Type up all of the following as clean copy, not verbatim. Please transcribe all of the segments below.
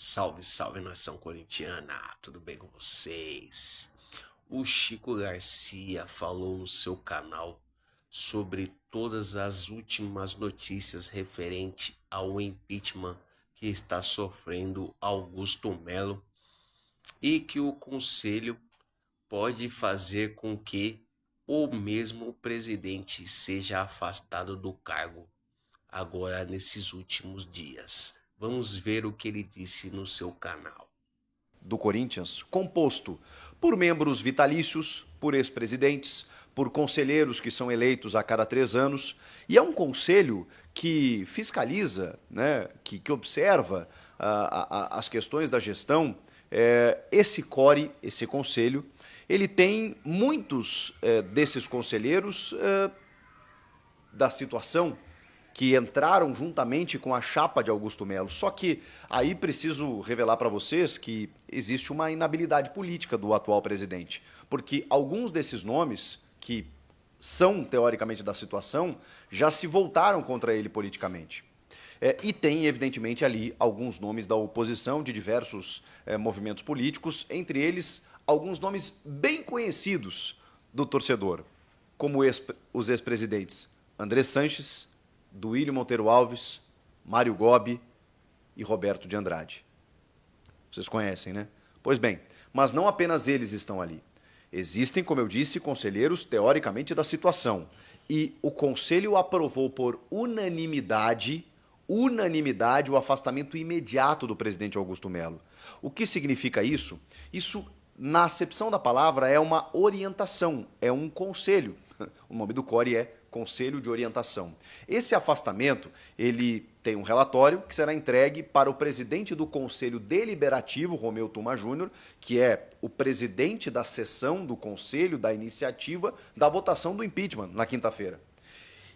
Salve, salve nação corintiana, tudo bem com vocês? O Chico Garcia falou no seu canal sobre todas as últimas notícias referente ao impeachment que está sofrendo Augusto Melo e que o conselho pode fazer com que o mesmo presidente seja afastado do cargo agora nesses últimos dias. Vamos ver o que ele disse no seu canal. Do Corinthians, composto por membros vitalícios, por ex-presidentes, por conselheiros que são eleitos a cada 3 anos, e é um conselho que fiscaliza, né, que observa as questões da gestão. Esse CORE, esse conselho, ele tem muitos desses conselheiros da situação que entraram juntamente com a chapa de Augusto Melo. Só que aí preciso revelar para vocês que existe uma inabilidade política do atual presidente, porque alguns desses nomes que são teoricamente da situação já se voltaram contra ele politicamente. E tem, evidentemente, ali alguns nomes da oposição de diversos movimentos políticos, entre eles alguns nomes bem conhecidos do torcedor, como os ex-presidentes André Sanches, Duílio Monteiro Alves, Mário Gobi e Roberto de Andrade. Vocês conhecem, né? Pois bem, mas não apenas eles estão ali. Existem, como eu disse, conselheiros teoricamente da situação. E o conselho aprovou por unanimidade o afastamento imediato do presidente Augusto Melo. O que significa isso? Isso, na acepção da palavra, é uma orientação, é um conselho. O nome do CORE é Conselho de Orientação. Esse afastamento, ele tem um relatório que será entregue para o presidente do Conselho Deliberativo, Romeu Tuma Júnior, que é o presidente da sessão do Conselho, da iniciativa, da votação do impeachment, na quinta-feira.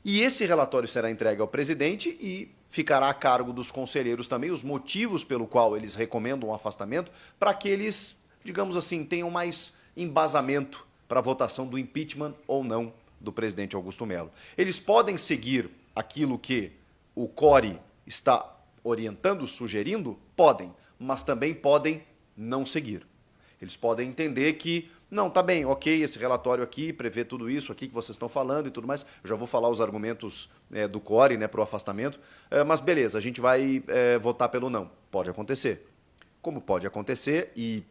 E esse relatório será entregue ao presidente e ficará a cargo dos conselheiros também os motivos pelo qual eles recomendam o afastamento, para que eles, digamos assim, tenham mais embasamento para a votação do impeachment ou não do presidente Augusto Melo. Eles podem seguir aquilo que o CORE está orientando, sugerindo? Podem, mas também podem não seguir. Eles podem entender que, não, tá bem, ok, esse relatório aqui prevê tudo isso aqui que vocês estão falando e tudo mais. Eu já vou falar os argumentos do CORE, né, para o afastamento, mas beleza, a gente vai votar pelo não. Pode acontecer. Como pode acontecer, e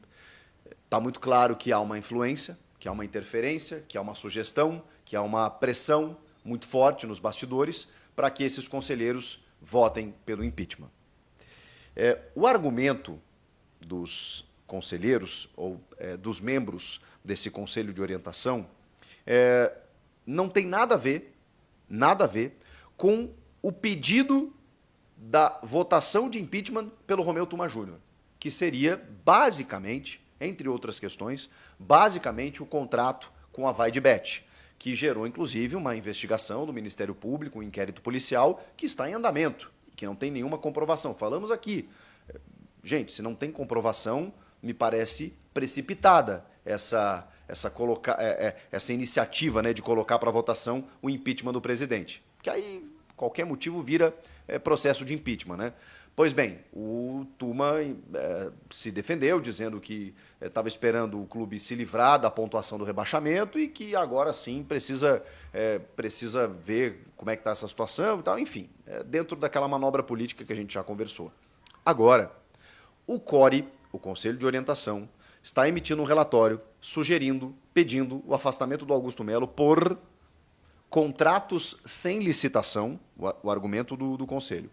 está muito claro que há uma influência, que há uma interferência, que há uma sugestão, que há uma pressão muito forte nos bastidores para que esses conselheiros votem pelo impeachment. O argumento dos conselheiros ou dos membros desse conselho de orientação não tem nada a ver com o pedido da votação de impeachment pelo Romeu Tuma Júnior, que seria basicamente, entre outras questões, basicamente o contrato com a Vai de Bet, que gerou, inclusive, uma investigação do Ministério Público, um inquérito policial, que está em andamento, que não tem nenhuma comprovação. Falamos aqui. Gente, se não tem comprovação, me parece precipitada essa iniciativa, né, de colocar para votação o impeachment do presidente. Que aí, qualquer motivo, vira processo de impeachment, né? Pois bem, o Tuma se defendeu, dizendo que estava esperando o clube se livrar da pontuação do rebaixamento e que agora sim precisa ver como é que está essa situação e tal, enfim, dentro daquela manobra política que a gente já conversou. Agora, o CORE, o Conselho de Orientação, está emitindo um relatório pedindo o afastamento do Augusto Melo por contratos sem licitação, o argumento do Conselho,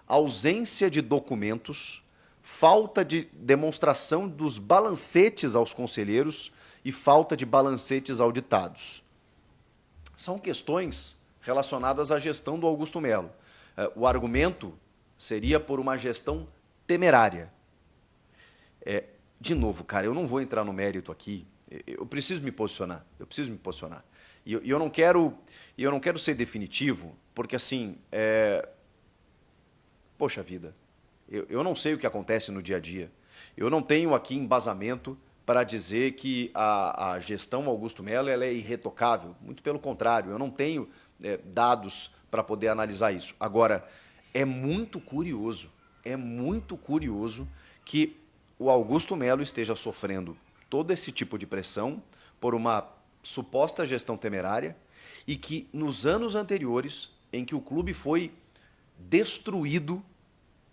ausência de documentos, falta de demonstração dos balancetes aos conselheiros e falta de balancetes auditados. São questões relacionadas à gestão do Augusto Melo. O argumento seria por uma gestão temerária. De novo, cara, eu não vou entrar no mérito aqui. Eu preciso me posicionar. E eu não quero ser definitivo, porque assim, poxa vida, eu não sei o que acontece no dia a dia. Eu não tenho aqui embasamento para dizer que a gestão Augusto Melo ela é irretocável. Muito pelo contrário, eu não tenho dados para poder analisar isso. Agora, é muito curioso é muito curioso que o Augusto Melo esteja sofrendo todo esse tipo de pressão por uma suposta gestão temerária e que nos anos anteriores, em que o clube foi destruído,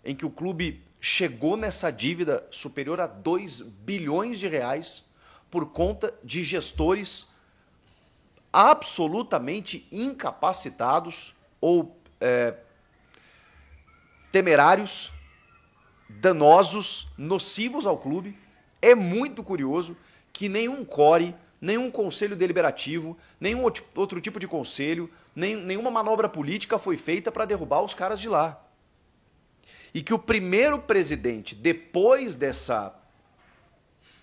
em que o clube chegou nessa dívida superior a 2 bilhões de reais por conta de gestores absolutamente incapacitados ou temerários, danosos, nocivos ao clube. É muito curioso que nenhum core, nenhum conselho deliberativo, nenhum outro tipo de conselho, nenhuma manobra política foi feita para derrubar os caras de lá. E que o primeiro presidente, depois dessa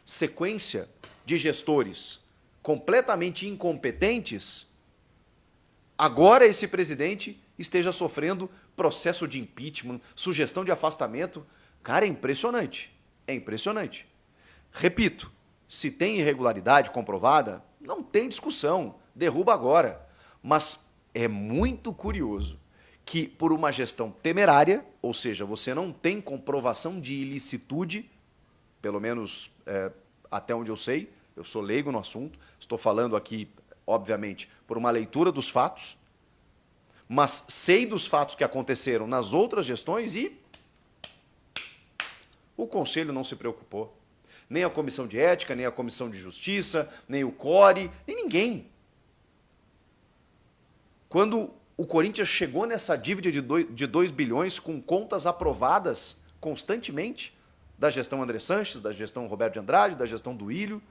sequência de gestores completamente incompetentes, agora esse presidente esteja sofrendo processo de impeachment, sugestão de afastamento. Cara, é impressionante. É impressionante. Repito, se tem irregularidade comprovada, não tem discussão, derruba agora. Mas é muito curioso que por uma gestão temerária, ou seja, você não tem comprovação de ilicitude, pelo menos até onde eu sei, eu sou leigo no assunto, estou falando aqui, obviamente, por uma leitura dos fatos, mas sei dos fatos que aconteceram nas outras gestões e o Conselho não se preocupou. Nem a Comissão de Ética, nem a Comissão de Justiça, nem o CORE, nem ninguém. Quando o Corinthians chegou nessa dívida de 2 bilhões com contas aprovadas constantemente, da gestão André Sanches, da gestão Roberto de Andrade, da gestão do Ilho,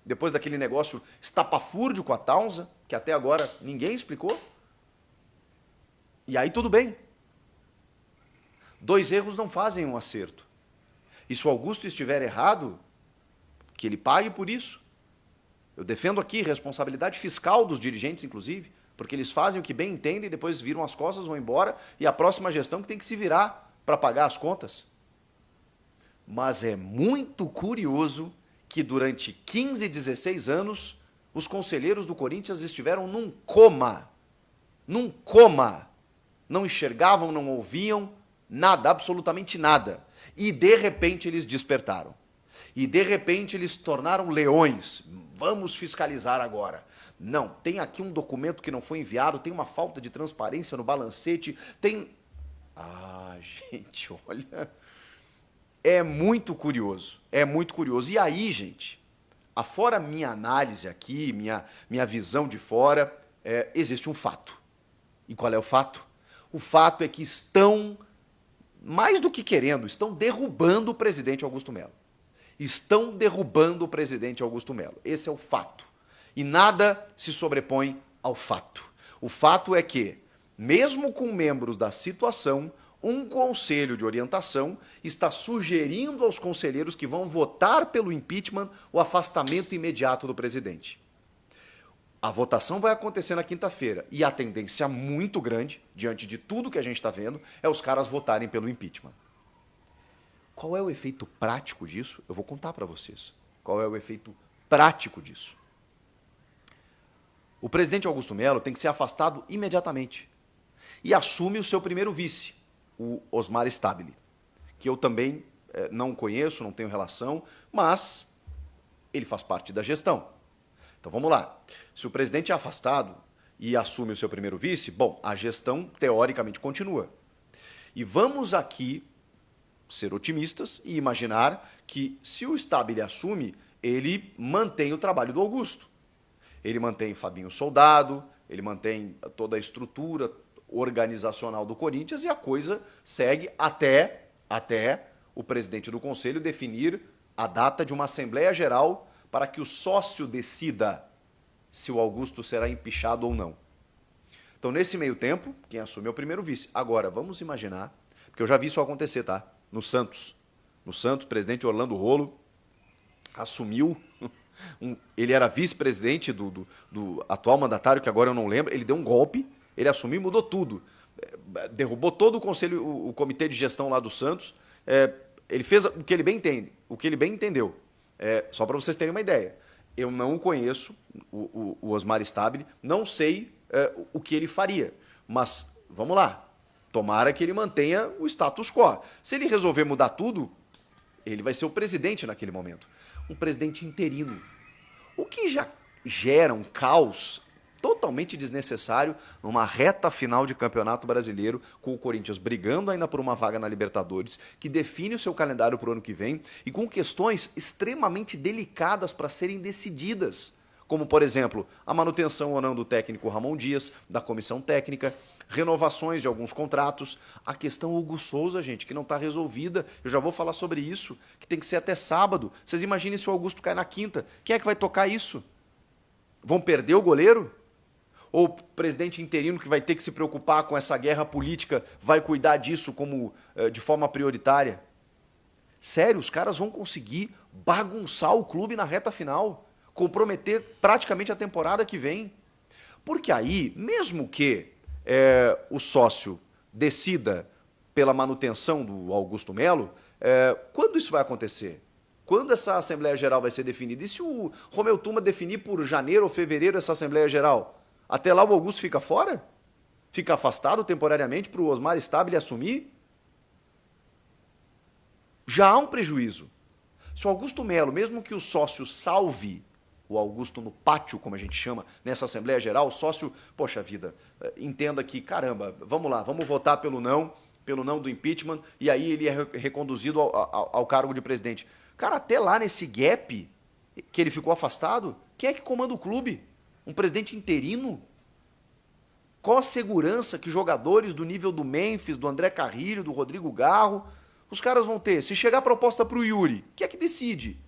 depois daquele negócio estapafúrdio com a Taunza, que até agora ninguém explicou. E aí tudo bem. 2 erros não fazem um acerto. E se o Augusto estiver errado, que ele pague por isso. Eu defendo aqui responsabilidade fiscal dos dirigentes, inclusive, porque eles fazem o que bem entendem, depois viram as costas, vão embora, e a próxima gestão que tem que se virar para pagar as contas. Mas é muito curioso que durante 15, 16 anos, os conselheiros do Corinthians estiveram num coma. Num coma. Não enxergavam, não ouviam, nada, absolutamente nada. E de repente eles despertaram. E de repente eles se tornaram leões. Vamos fiscalizar agora. Não, tem aqui um documento que não foi enviado, tem uma falta de transparência no balancete, tem... Ah, gente, olha... É muito curioso, é muito curioso. E aí, gente, afora minha análise aqui, minha visão de fora, existe um fato. E qual é o fato? O fato é que estão, mais do que querendo, estão derrubando o presidente Augusto Melo. Estão derrubando o presidente Augusto Melo. Esse é o fato. E nada se sobrepõe ao fato. O fato é que, mesmo com membros da situação, um conselho de orientação está sugerindo aos conselheiros que vão votar pelo impeachment o afastamento imediato do presidente. A votação vai acontecer na quinta-feira e a tendência muito grande, diante de tudo que a gente está vendo, é os caras votarem pelo impeachment. Qual é o efeito prático disso? Eu vou contar para vocês. Qual é o efeito prático disso? O presidente Augusto Melo tem que ser afastado imediatamente e assume o seu primeiro vice, o Osmar Stabile, que eu também não conheço, não tenho relação, mas ele faz parte da gestão. Então vamos lá. Se o presidente é afastado e assume o seu primeiro vice, bom, a gestão teoricamente continua. E vamos aqui ser otimistas e imaginar que se o Stabile assume, ele mantém o trabalho do Augusto. Ele mantém Fabinho Soldado, ele mantém toda a estrutura organizacional do Corinthians e a coisa segue até o presidente do conselho definir a data de uma Assembleia Geral para que o sócio decida se o Augusto será empichado ou não. Então, nesse meio tempo, quem assume é o primeiro vice. Agora, vamos imaginar, porque eu já vi isso acontecer, tá? No Santos. No Santos, o presidente Orlando Rolo assumiu... ele era vice-presidente do atual mandatário, que agora eu não lembro. Ele deu um golpe, ele assumiu e mudou tudo. Derrubou todo o conselho, o comitê de gestão lá do Santos. Ele fez o que ele bem entende, o que ele bem entendeu. Só para vocês terem uma ideia. Eu não conheço o Osmar Stabile, não sei o que ele faria. Mas, vamos lá. Tomara que ele mantenha o status quo. Se ele resolver mudar tudo, ele vai ser o presidente naquele momento. Um presidente interino. O que já gera um caos totalmente desnecessário numa reta final de Campeonato Brasileiro, com o Corinthians brigando ainda por uma vaga na Libertadores, que define o seu calendário para o ano que vem e com questões extremamente delicadas para serem decididas, como, por exemplo, a manutenção ou não do técnico Ramon Dias, da comissão técnica, renovações de alguns contratos, a questão Hugo Souza, gente, que não está resolvida. Eu já vou falar sobre isso, que tem que ser até sábado. Vocês imaginem se o Augusto cai na quinta. Quem é que vai tocar isso? Vão perder o goleiro? Ou o presidente interino que vai ter que se preocupar com essa guerra política vai cuidar disso como de forma prioritária? Sério, os caras vão conseguir bagunçar o clube na reta final, comprometer praticamente a temporada que vem. Porque aí, mesmo que o sócio decida pela manutenção do Augusto Melo, quando isso vai acontecer? Quando essa Assembleia Geral vai ser definida? E se o Romeu Tuma definir por janeiro ou fevereiro essa Assembleia Geral? Até lá o Augusto fica fora? Fica afastado temporariamente para o Osmar Stabile assumir? Já há um prejuízo. Se o Augusto Melo, mesmo que o sócio salve o Augusto no pátio, como a gente chama, nessa Assembleia Geral, o sócio, poxa vida, entenda que, caramba, vamos lá, vamos votar pelo não do impeachment, e aí ele é reconduzido ao cargo de presidente. Cara, até lá nesse gap que ele ficou afastado, quem é que comanda o clube? Um presidente interino? Qual a segurança que jogadores do nível do Memphis, do André Carrilho, do Rodrigo Garro, os caras vão ter? Se chegar a proposta para o Yuri, quem é que decide?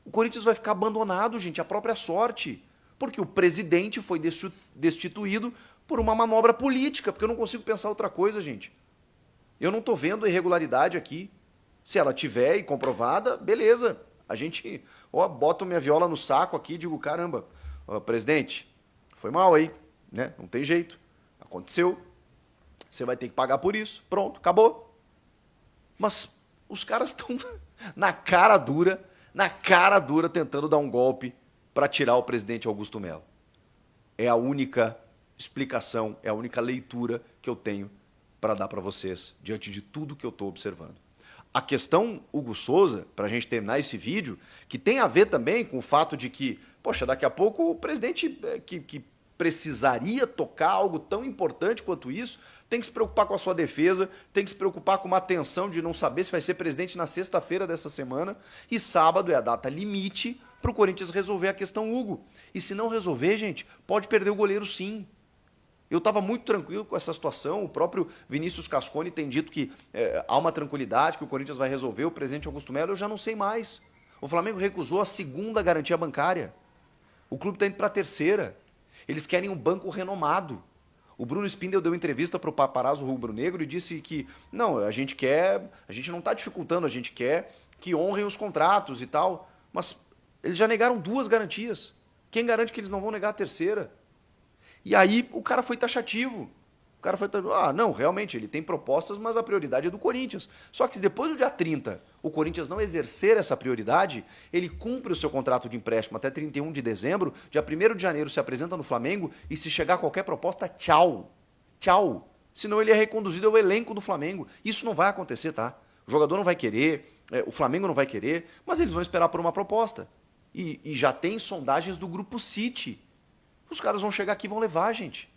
O Corinthians vai ficar abandonado, gente, à própria sorte. Porque o presidente foi destituído por uma manobra política, porque eu não consigo pensar outra coisa, gente. Eu não estou vendo irregularidade aqui. Se ela tiver e comprovada, beleza. A gente bota minha viola no saco aqui e digo, caramba, presidente, foi mal aí, né? Não tem jeito. Aconteceu. Você vai ter que pagar por isso. Pronto, acabou. Mas os caras estão na cara dura tentando dar um golpe para tirar o presidente Augusto Melo. É a única explicação, é a única leitura que eu tenho para dar para vocês diante de tudo que eu estou observando. A questão Hugo Souza, para a gente terminar esse vídeo, que tem a ver também com o fato de que, poxa, daqui a pouco o presidente que precisaria tocar algo tão importante quanto isso, tem que se preocupar com a sua defesa, tem que se preocupar com uma tensão de não saber se vai ser presidente na sexta-feira dessa semana, e sábado é a data limite para o Corinthians resolver a questão Hugo. E se não resolver, gente, pode perder o goleiro sim. Eu estava muito tranquilo com essa situação, o próprio Vinícius Cascone tem dito que há uma tranquilidade, que o Corinthians vai resolver, o presidente Augusto Melo, eu já não sei mais. O Flamengo recusou a segunda garantia bancária. O clube está indo para a terceira. Eles querem um banco renomado. O Bruno Spindel deu entrevista para o paparazzo rubro-negro e disse que não, a gente não está dificultando, a gente quer que honrem os contratos e tal. Mas eles já negaram 2 garantias. Quem garante que eles não vão negar a terceira? E aí o cara foi taxativo. O cara foi, não, realmente, ele tem propostas, mas a prioridade é do Corinthians. Só que depois do dia 30, o Corinthians não exercer essa prioridade, ele cumpre o seu contrato de empréstimo até 31 de dezembro, dia 1º de janeiro se apresenta no Flamengo e se chegar qualquer proposta, tchau. Tchau. Senão ele é reconduzido ao elenco do Flamengo. Isso não vai acontecer, tá? O jogador não vai querer, o Flamengo não vai querer, mas eles vão esperar por uma proposta. E já tem sondagens do Grupo City. Os caras vão chegar aqui e vão levar, gente.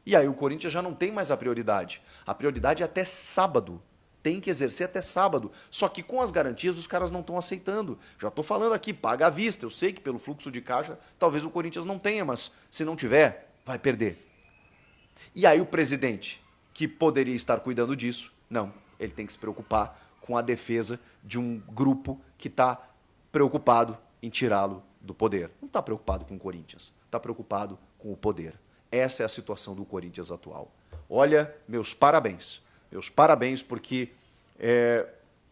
E aí o Corinthians já não tem mais a prioridade. A prioridade é até sábado. Tem que exercer até sábado. Só que com as garantias os caras não estão aceitando. Já estou falando aqui, paga à vista. Eu sei que pelo fluxo de caixa talvez o Corinthians não tenha, mas se não tiver, vai perder. E aí o presidente, que poderia estar cuidando disso, não. Ele tem que se preocupar com a defesa de um grupo que está preocupado em tirá-lo do poder. Não está preocupado com o Corinthians, está preocupado com o poder. Essa é a situação do Corinthians atual. Olha, meus parabéns porque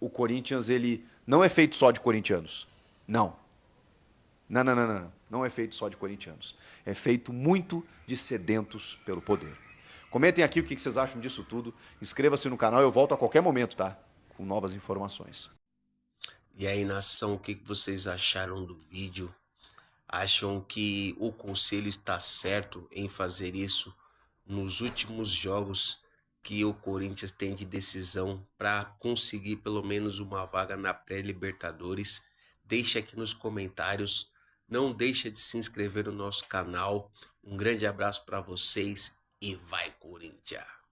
o Corinthians ele não é feito só de corintianos. Não. Não é feito só de corintianos. É feito muito de sedentos pelo poder. Comentem aqui o que vocês acham disso tudo. Inscreva-se no canal, eu volto a qualquer momento, tá? Com novas informações. E aí, nação, o que vocês acharam do vídeo? Acham que o conselho está certo em fazer isso nos últimos jogos que o Corinthians tem de decisão para conseguir pelo menos uma vaga na pré-Libertadores? Deixa aqui nos comentários. Não deixa de se inscrever no nosso canal. Um grande abraço para vocês e vai, Corinthians!